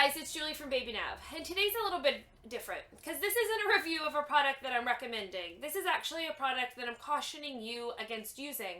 guys, it's Julie from BabyNav, and today's a little bit different because this isn't a review of a product that I'm recommending. This is actually a product that I'm cautioning you against using.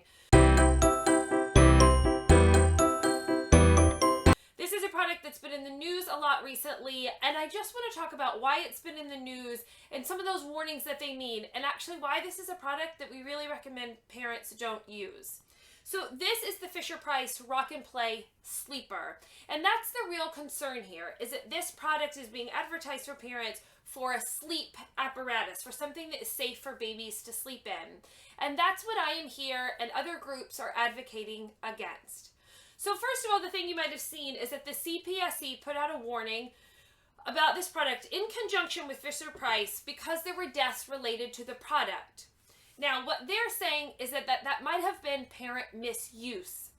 This is a product that's been in the news a lot recently, and I just want to talk about why it's been in the news and some of those warnings that they mean, and actually why this is a product that we really recommend parents don't use. So this is the Fisher-Price Rock and Play Sleeper, and that's the real concern here, is that this product is being advertised for parents for a sleep apparatus, for something that is safe for babies to sleep in. And that's what I am here and other groups are advocating against. So first of all, the thing you might have seen is that the CPSC put out a warning about this product in conjunction with Fisher-Price because there were deaths related to the product. Now, what they're saying is that might have been parent misuse.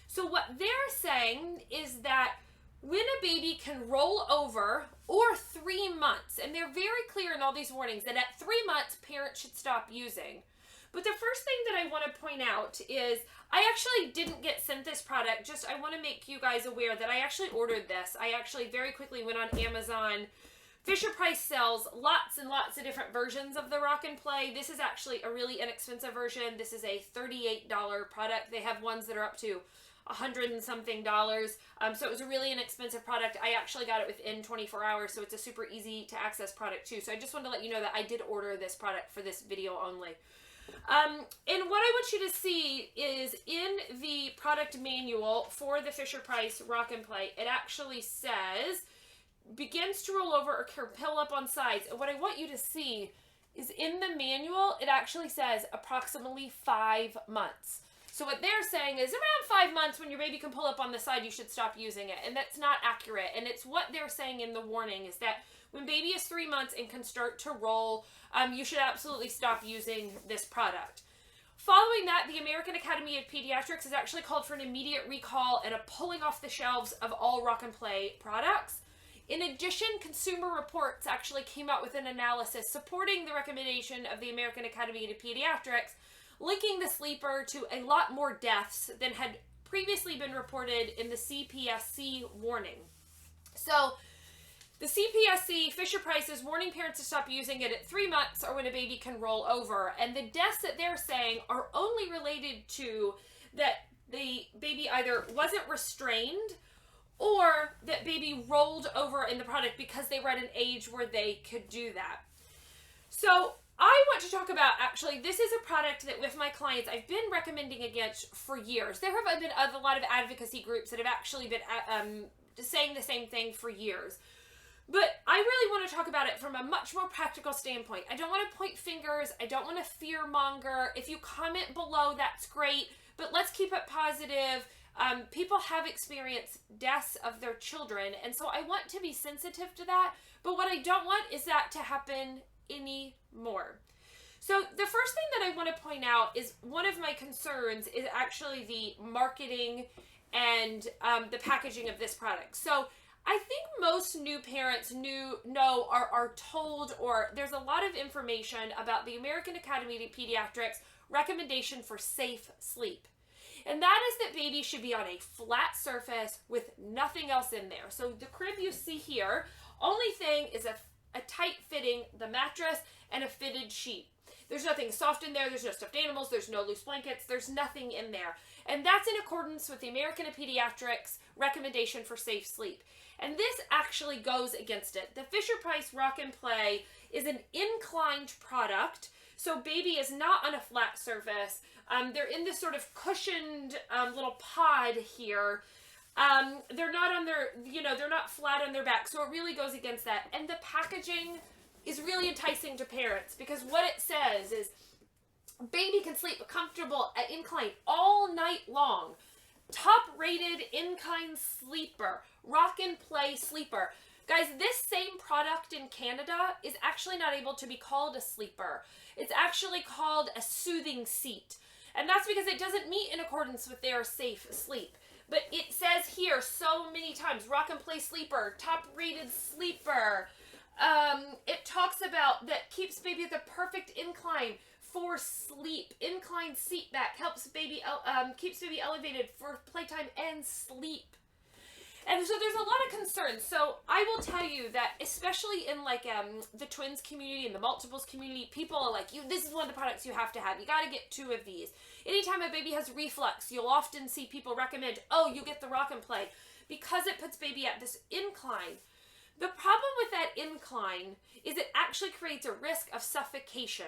So what they're saying is that when a baby can roll over or 3 months, and they're very clear in all these warnings that at 3 months, parents should stop using. But the first thing that I want to point out is I actually didn't get sent this product. Just I want to make you guys aware that I actually ordered this. I actually very quickly went on Amazon. Fisher-Price sells lots and lots of different versions of the Rock and Play. This is actually a really inexpensive version. This is a $38 product. They have ones that are up to $100 and something. So it was a really inexpensive product. I actually got it within 24 hours, so it's a super easy to access product too. So I just wanted to let you know that I did order this product for this video only. And what I want you to see is in the product manual for the Fisher-Price Rock and Play, it actually says begins to roll over or curl up on sides. And what I want you to see is in the manual, it actually says approximately 5 months. So what they're saying is around 5 months when your baby can pull up on the side, you should stop using it. And that's not accurate. And it's what they're saying in the warning is that when baby is 3 months and can start to roll, you should absolutely stop using this product. Following that, the American Academy of Pediatrics has actually called for an immediate recall and a pulling off the shelves of all Rock and Play products. In addition, Consumer Reports actually came out with an analysis supporting the recommendation of the American Academy of Pediatrics, linking the sleeper to a lot more deaths than had previously been reported in the CPSC warning. So, the CPSC, Fisher-Price, is warning parents to stop using it at 3 months or when a baby can roll over. And the deaths that they're saying are only related to that the baby either wasn't restrained or that baby rolled over in the product because they were at an age where they could do that. So I want to talk about, actually, this is a product that with my clients I've been recommending against for years. There have been a lot of advocacy groups that have actually been saying the same thing for years. But I really want to talk about it from a much more practical standpoint. I don't want to point fingers. I don't want to fear monger. If you comment below, that's great. But let's keep it positive. People have experienced deaths of their children, and so I want to be sensitive to that, but what I don't want is that to happen anymore. So the first thing that I want to point out is one of my concerns is actually the marketing and the packaging of this product. So I think most new parents are told, or there's a lot of information about the American Academy of Pediatrics recommendation for safe sleep. And that is that baby should be on a flat surface with nothing else in there. So the crib you see here, only thing is a tight fitting, the mattress, and a fitted sheet. There's nothing soft in there. There's no stuffed animals. There's no loose blankets. There's nothing in there. And that's in accordance with the American Pediatrics recommendation for safe sleep. And this actually goes against it. The Fisher-Price Rock and Play is an inclined product. So baby is not on a flat surface. They're in this sort of cushioned little pod here. They're not on their, they're not flat on their back. So it really goes against that. And the packaging is really enticing to parents because what it says is baby can sleep comfortable at incline all night long. Top rated incline sleeper, Rock and Play sleeper. Guys, this same product in Canada is actually not able to be called a sleeper. It's actually called a soothing seat. And that's because it doesn't meet in accordance with their safe sleep. But it says here so many times, Rock and Play sleeper, top rated sleeper. It talks about that keeps baby at the perfect incline for sleep. Incline seat back helps baby, keeps baby elevated for playtime and sleep. And so there's a lot of concerns. So I will tell you that, especially in like the twins community and the multiples community, people are like, this is one of the products you have to have. You got to get 2 of these. Anytime a baby has reflux, you'll often see people recommend, oh, you get the Rock and Play, because it puts baby at this incline. The problem with that incline is it actually creates a risk of suffocation.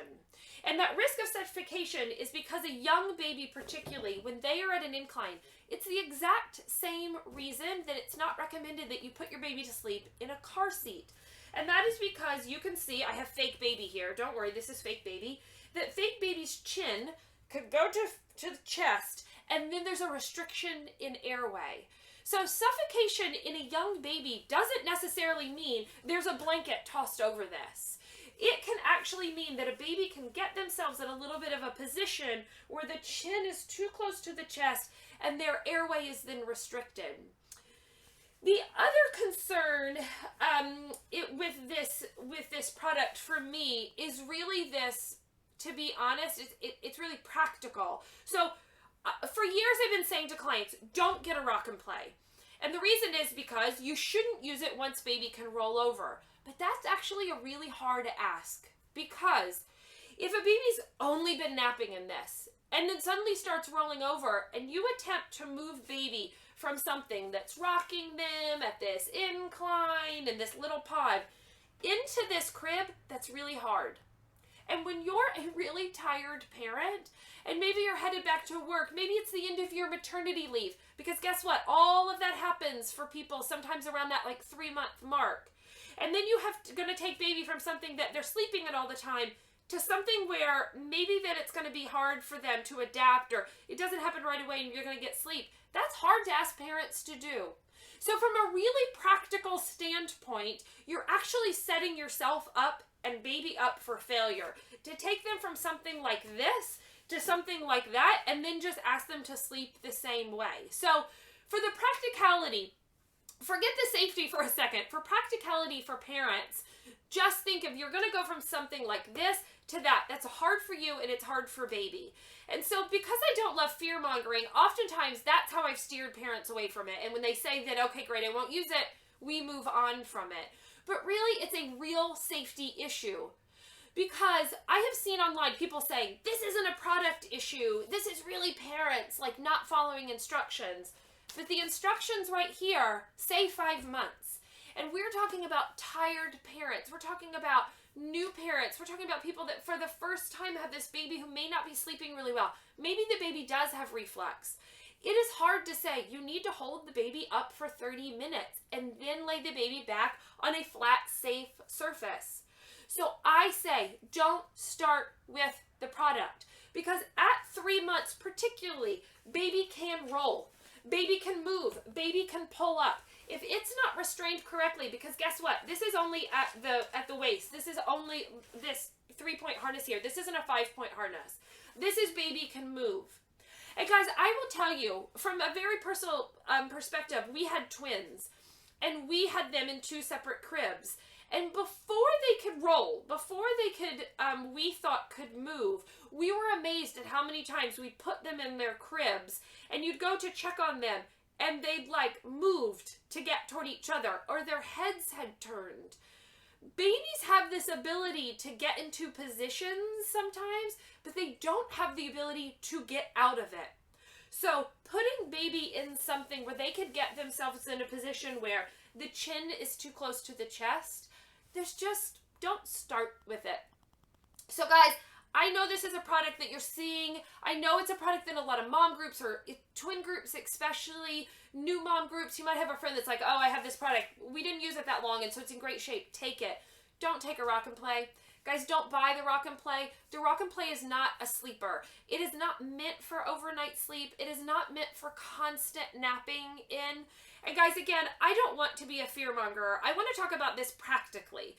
And that risk of suffocation is because a young baby, particularly, when they are at an incline, it's the exact same reason that it's not recommended that you put your baby to sleep in a car seat. And that is because you can see, I have fake baby here. Don't worry, this is fake baby. That fake baby's chin could go to the chest, and then there's a restriction in airway. So suffocation in a young baby doesn't necessarily mean there's a blanket tossed over this. It can actually mean that a baby can get themselves in a little bit of a position where the chin is too close to the chest and their airway is then restricted. The other concern with this product for me is really this, to be honest, it's really practical. So for years I've been saying to clients, don't get a Rock and Play. And the reason is because you shouldn't use it once baby can roll over. But that's actually a really hard ask, because if a baby's only been napping in this and then suddenly starts rolling over and you attempt to move baby from something that's rocking them at this incline and this little pod into this crib, that's really hard. And when you're a really tired parent, and maybe you're headed back to work, maybe it's the end of your maternity leave, because guess what? All of that happens for people sometimes around that like 3-month mark. And then you have going to take baby from something that they're sleeping in all the time to something where maybe that it's going to be hard for them to adapt, or it doesn't happen right away and you're going to get sleep. That's hard to ask parents to do. So from a really practical standpoint, you're actually setting yourself up and baby up for failure. To take them from something like this to something like that, and then just ask them to sleep the same way. So for the practicality, forget the safety for a second. For practicality for parents, just think if you're going to go from something like this to that, that's hard for you and it's hard for baby. And so because I don't love fear mongering, oftentimes that's how I've steered parents away from it. And when they say that, okay, great, I won't use it, we move on from it. But really, it's a real safety issue. Because I have seen online people saying, this isn't a product issue, this is really parents like not following instructions. But the instructions right here say 5 months. And we're talking about tired parents. We're talking about new parents. We're talking about people that for the first time have this baby who may not be sleeping really well. Maybe the baby does have reflux. It is hard to say. You need to hold the baby up for 30 minutes and then lay the baby back on a flat, safe surface. So I say, don't start with the product, because at 3 months particularly, baby can roll, baby can move, baby can pull up. If it's not restrained correctly, because guess what? This is only at the waist. This is only this 3-point harness here. This isn't a 5-point harness. This is baby can move. And guys, I will tell you, from a very personal perspective, we had twins, and we had them in 2 separate cribs. And before they could roll, before they could, we thought could move, we were amazed at how many times we put them in their cribs, and you'd go to check on them, and they'd like moved to get toward each other, or their heads had turned. Babies have this ability to get into positions sometimes, but they don't have the ability to get out of it. So putting baby in something where they could get themselves in a position where the chin is too close to the chest, don't start with it. So guys, I know this is a product that you're seeing. I know it's a product in a lot of mom groups, or twin groups especially, new mom groups. You might have a friend that's like, oh, I have this product. We didn't use it that long, and so it's in great shape. Take it. Don't take a Rock and Play. Guys, don't buy the Rock and Play. The Rock and Play is not a sleeper. It is not meant for overnight sleep. It is not meant for constant napping in. And guys, again, I don't want to be a fearmonger. I want to talk about this practically.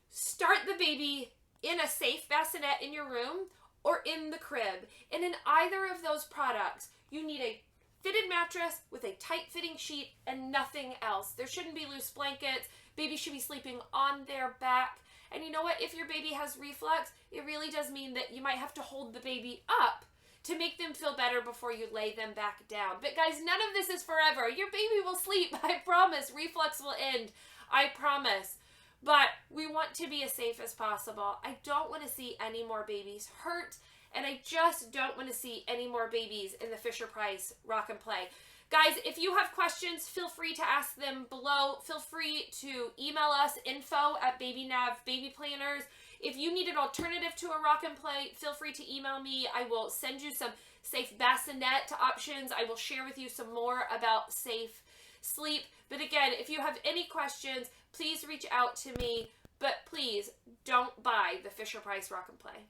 Start the baby in a safe bassinet in your room or in the crib. And in either of those products, you need a fitted mattress with a tight-fitting sheet and nothing else. There shouldn't be loose blankets. Baby should be sleeping on their back. And you know what? If your baby has reflux, it really does mean that you might have to hold the baby up to make them feel better before you lay them back down. But guys, none of this is forever. Your baby will sleep, I promise. Reflux will end, I promise. But we want to be as safe as possible. I don't want to see any more babies hurt, and I just don't want to see any more babies in the Fisher-Price Rock and Play. Guys, if you have questions, feel free to ask them below. Feel free to email us, info@BabyNav Baby Planners. If you need an alternative to a Rock and Play, feel free to email me. I will send you some safe bassinet options. I will share with you some more about safe sleep. But again, if you have any questions, please reach out to me. But please don't buy the Fisher-Price Rock and Play.